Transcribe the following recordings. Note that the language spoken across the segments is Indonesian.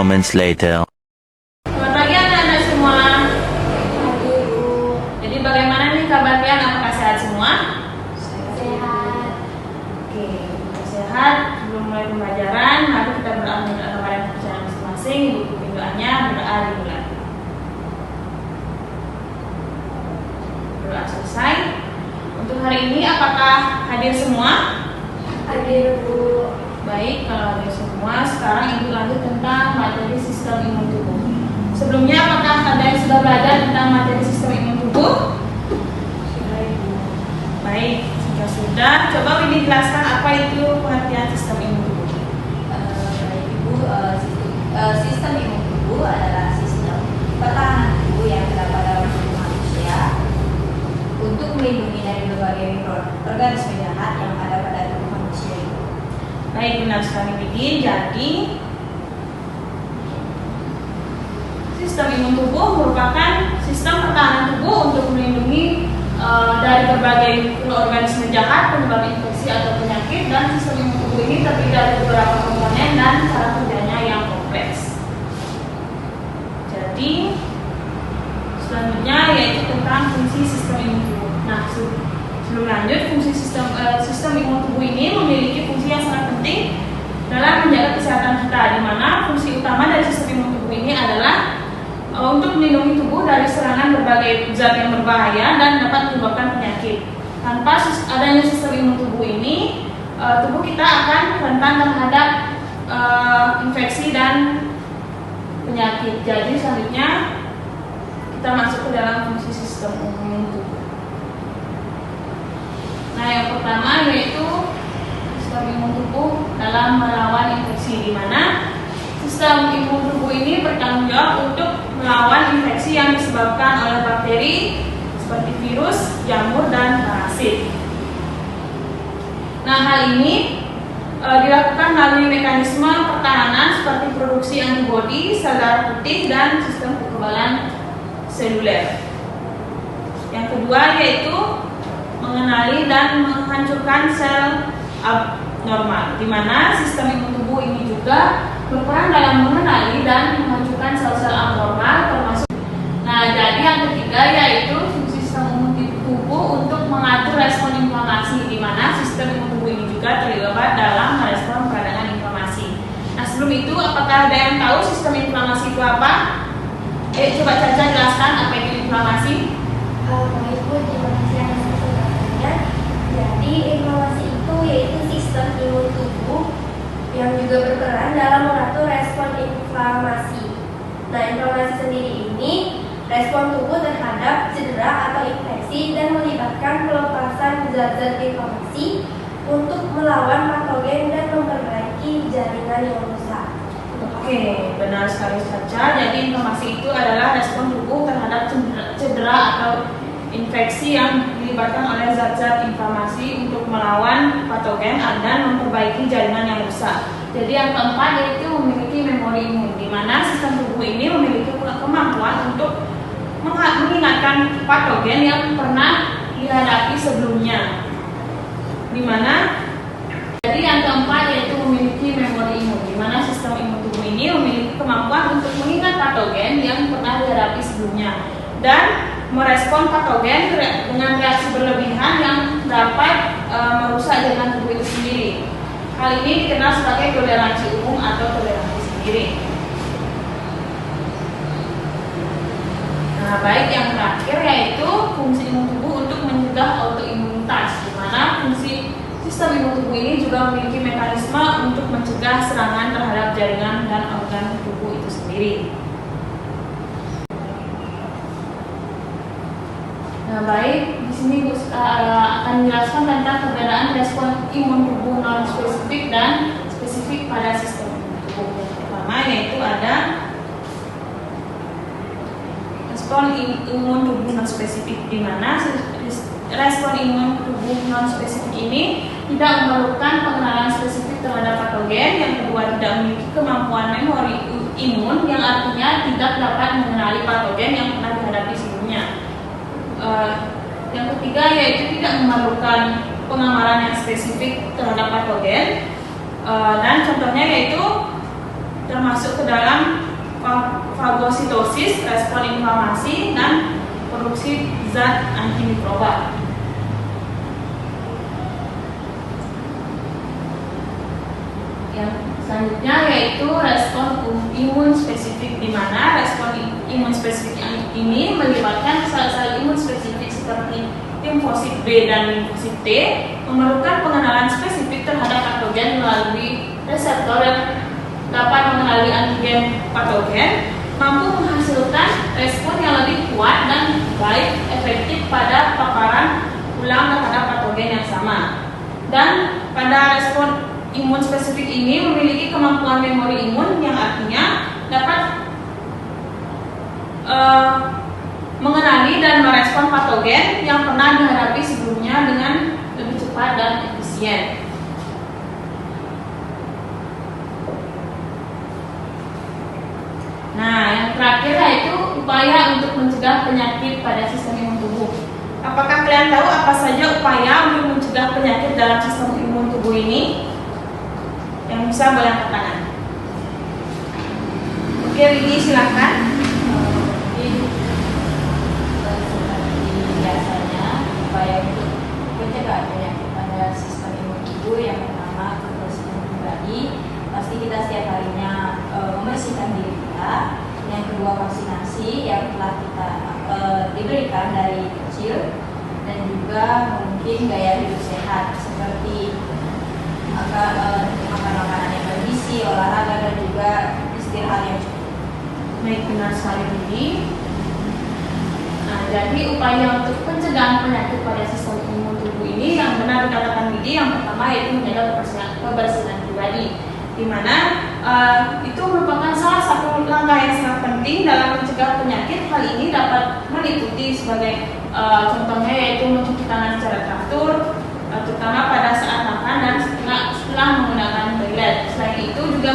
moments later. Selamat pagi anak-anak semua. Pagi, Bu. Jadi bagaimana nih kabar kalian? Apakah sehat semua? Sehat. Oke, kita sehat. Sebelum mulai pembelajaran, mari kita berdoa kepada pekerjaan masing-masing. Ibu doanya berdoa dimulai. Doa selesai. Untuk hari ini apakah hadir semua? Hadir, Bu. Baik, kalau hadir semua, sekarang Ibu lanjut tentang materi sistem imun tubuh. Sebelumnya apakah ada yang sudah belajar tentang materi sistem imun tubuh? Sudah, Ibu. Baik, jika sudah, coba Windy jelaskan apa itu pengertian sistem imun tubuh. Baik, Ibu. Sistem imun tubuh adalah sistem pertahanan tubuh yang terdapat dalam tubuh manusia untuk melindungi dari berbagai mikroorganisme jahat yang ada pada tubuh manusia. Baik, benar sekali Windy. Jadi, sistem imun tubuh merupakan sistem pertahanan tubuh untuk melindungi dari berbagai organisme jahat, penyebab infeksi atau penyakit, dan sistem imun tubuh ini terdiri dari beberapa komponen dan cara kerjanya yang kompleks. Jadi, selanjutnya yaitu tentang fungsi sistem imun tubuh. Nah, sebelum lanjut, fungsi sistem imun tubuh ini memiliki fungsi yang sangat penting dalam menjaga kesehatan kita, di mana fungsi utama dari sistem imun tubuh ini adalah untuk melindungi tubuh dari serangan berbagai zat yang berbahaya dan dapat menyebabkan penyakit. Tanpa adanya sistem imun tubuh ini, tubuh kita akan rentan terhadap infeksi dan penyakit. Jadi selanjutnya kita masuk ke dalam fungsi sistem imun tubuh. Nah, yang pertama yaitu sistem imun tubuh dalam melawan infeksi, di mana sistem imun tubuh ini bertanggung jawab untuk melawan infeksi yang disebabkan oleh bakteri seperti virus, jamur, dan parasit. Nah, hal ini dilakukan melalui mekanisme pertahanan seperti produksi antibodi, sel darah putih, dan sistem kekebalan seluler. Yang kedua yaitu mengenali dan menghancurkan sel abnormal, di mana sistem imun tubuh ini juga berperan dalam mengenali dan menghancurkan sel-sel abnormal termasuk. Nah, jadi yang ketiga yaitu fungsi sistem imun tubuh untuk mengatur respon inflamasi, di mana sistem imun tubuh ini juga terlibat dalam merespon peradangan inflamasi. Nah, sebelum itu apakah ada yang tahu sistem inflamasi itu apa? Coba Caca jelaskan apa itu inflamasi. Baik, Bu. Terima kasih atas kesempatannya. Jadi, inflamasi itu yaitu sistem imun tubuh yang juga berperan dalam mengatur respon inflamasi. Nah, inflamasi sendiri ini respon tubuh terhadap cedera atau infeksi dan melibatkan pelepasan zat-zat inflamasi untuk melawan patogen dan memperbaiki jaringan yang rusak. Oke, benar sekali Caca. Jadi inflamasi itu adalah respon tubuh terhadap cedera atau infeksi yang dilibatkan oleh zat-zat inflamasi untuk melawan patogen dan memperbaiki jaringan yang rusak. Jadi yang keempat yaitu memiliki memori imun, di mana sistem tubuh ini memiliki kemampuan untuk mengingatkan patogen yang pernah dihadapi sebelumnya. Di mana jadi yang keempat yaitu memiliki memori imun, di mana sistem imun tubuh ini memiliki kemampuan untuk mengingat patogen yang pernah dihadapi sebelumnya dan merespon patogen dengan reaksi berlebihan yang dapat merusak jaringan tubuh itu sendiri. Hal ini dikenal sebagai toleransi umum atau toleransi sendiri. Nah, baik, yang terakhir yaitu fungsi imun tubuh untuk mencegah autoimunitas, di mana fungsi sistem imun tubuh ini juga memiliki mekanisme untuk mencegah serangan terhadap jaringan dan organ tubuh itu sendiri. Nah, baik, di sini Bu akan menjelaskan tentang perbedaan respon imun tubuh non spesifik dan spesifik pada sistem tubuh. Yang pertama yaitu ada respon imun tubuh non spesifik, di mana respon imun tubuh non spesifik ini tidak memerlukan pengenalan spesifik terhadap patogen. Yang kedua, tidak memiliki kemampuan memori imun, yang artinya tidak dapat mengenali patogen yang pernah dihadapi sebelumnya. Yang ketiga yaitu tidak memerlukan pengamalan yang spesifik terhadap patogen, dan contohnya yaitu termasuk ke dalam fagositosis, respon inflamasi, dan produksi zat antimikroba. Yang selanjutnya yaitu respon imun spesifik, di mana respon imun spesifik ini melibatkan sel-sel imun spesifik seperti limfosit B dan limfosit T, memerlukan pengenalan spesifik terhadap patogen melalui reseptor yang dapat mengenali antigen patogen, mampu menghasilkan respon yang lebih kuat dan baik efektif pada paparan ulang terhadap patogen yang sama. Dan pada respon imun spesifik ini memiliki kemampuan memori imun yang artinya dapat mengenali dan merespon patogen yang pernah dihadapi sebelumnya dengan lebih cepat dan efisien. Nah, yang terakhir yaitu upaya untuk mencegah penyakit pada sistem imun tubuh. Apakah kalian tahu apa saja upaya untuk mencegah penyakit dalam sistem imun tubuh ini? Yang bisa boleh angkat tangan. Oke, Widi silakan. Seperti biasanya, upaya untuk mencegah penyakit pada sistem imun tubuh yang pertama kebersihan pribadi, pasti kita setiap harinya membersihkan diri kita. Yang kedua vaksinasi yang telah kita diberikan dari kecil, dan juga mungkin gaya hidup sehat seperti makan makanan yang bergizi, olahraga, dan juga istirahat yang cukup. Baik, benar sekali Widi. Nah, jadi upaya untuk pencegahan penyakit pada sistem imun tubuh ini yang benar dikatakan Widi, yang pertama yaitu menjaga kebersihan pribadi, di mana itu merupakan salah satu langkah yang sangat penting dalam mencegah penyakit. Hal ini dapat meliputi sebagai contohnya yaitu mencuci tangan secara teratur, terutama pada saat makan dan setelah menggunakan toilet. Selain itu juga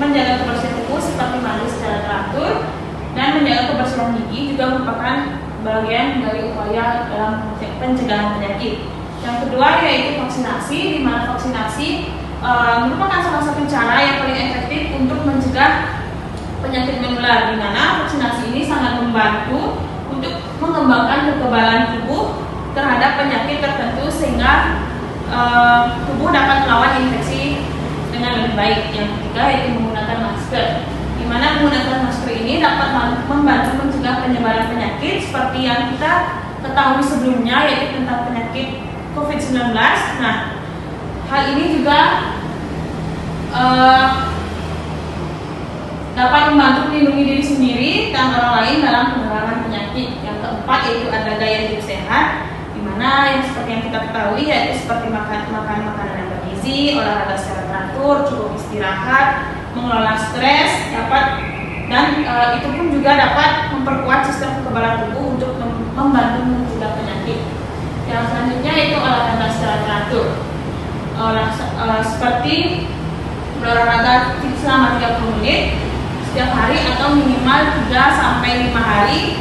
menjaga kebersihan tubuh seperti mandi secara teratur dan menjaga kebersihan gigi juga merupakan bagian dari upaya dalam pencegahan penyakit. Yang kedua yaitu vaksinasi, di mana vaksinasi merupakan salah satu cara yang paling efektif untuk mencegah penyakit menular, di mana vaksinasi ini sangat membantu untuk mengembangkan kekebalan tubuh terhadap penyakit tertentu sehingga tubuh dapat melawan infeksi dengan lebih baik. Yang ketiga yaitu menggunakan masker, di mana menggunakan masker ini dapat membantu mencegah penyebaran penyakit seperti yang kita ketahui sebelumnya, yaitu tentang penyakit COVID-19. Nah, hal ini juga dapat membantu melindungi diri sendiri dan orang lain dalam penularan penyakit. Yang keempat yaitu ada gaya hidup sehat, di mana yang seperti yang kita ketahui yaitu seperti makan makanan yang bergizi, olahraga secara teratur, cukup istirahat, mengelola stres, dan itu pun juga dapat memperkuat sistem kekebalan tubuh untuk membantu mencegah penyakit. Yang selanjutnya yaitu olahraga secara teratur, seperti berolahraga selama 30 menit setiap hari atau minimal 3-5 hari,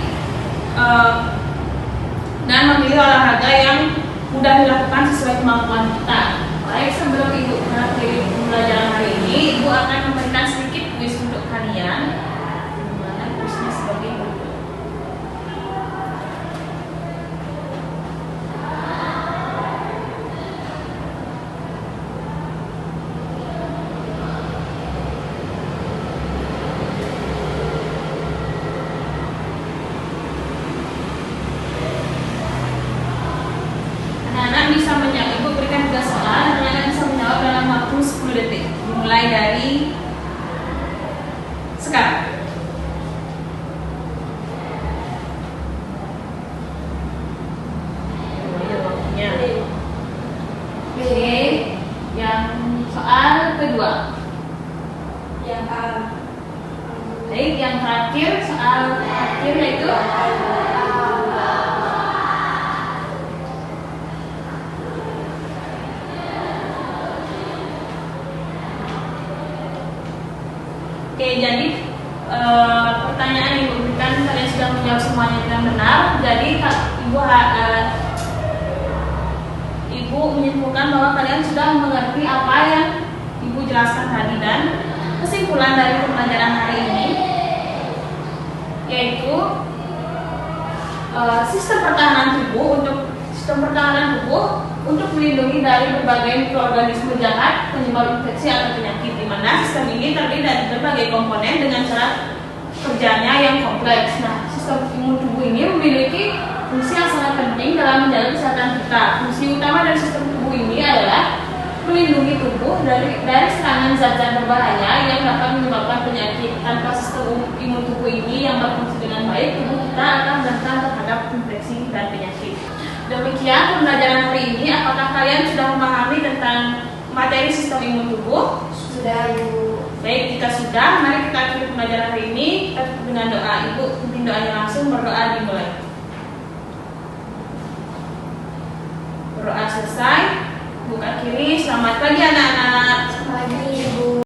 dan memilih olahraga yang mudah dilakukan sesuai kemampuan kita. Baik, sebelum Ibu mengakhiri pembelajaran hari ini, Ibu akan memberikan sedikit kuis untuk kalian. Dimana kuisnya seperti itu. Anak-anak bisa menjawab, Ibu berikan 3 soal, anak-anak bisa menjawab dalam waktu 10 detik, dimulai dari sekarang. Waktunya. Oke, yang soal kedua. Yang Baik, yang terakhir, soal terakhir yaitu oke, jadi pertanyaan yang Ibu berikan kalian sudah menjawab semuanya dengan benar. Jadi Ibu menyimpulkan bahwa kalian sudah mengerti apa yang Ibu jelaskan tadi, dan kesimpulan dari pembelajaran hari ini yaitu sistem pertahanan tubuh untuk melindungi dari berbagai mikroorganisme jahat penyebab infeksi atau penyakit, di mana sistem ini terdiri dari berbagai komponen dengan cara kerjanya yang kompleks. Nah, sistem imun tubuh ini memiliki fungsi yang sangat penting dalam menjaga kesehatan kita. Fungsi utama dari sistem tubuh ini adalah melindungi tubuh dari serangan zat-zat berbahaya yang dapat menyebabkan penyakit. Tanpa sistem imun tubuh ini yang berfungsi dengan baik, tubuh kita akan rentan terhadap infeksi dan penyakit. Demikian pembelajaran hari ini. Apakah kalian sudah memahami tentang materi sistem imun tubuh? Sudah, Bu. Baik, jika sudah, mari kita akhiri pembelajaran hari ini. Kita tutup dengan doa. Ibu, pimpin doanya langsung, berdoa dimulai. Berdoa selesai. Buka kiri. Selamat pagi anak-anak. Pagi, Ibu.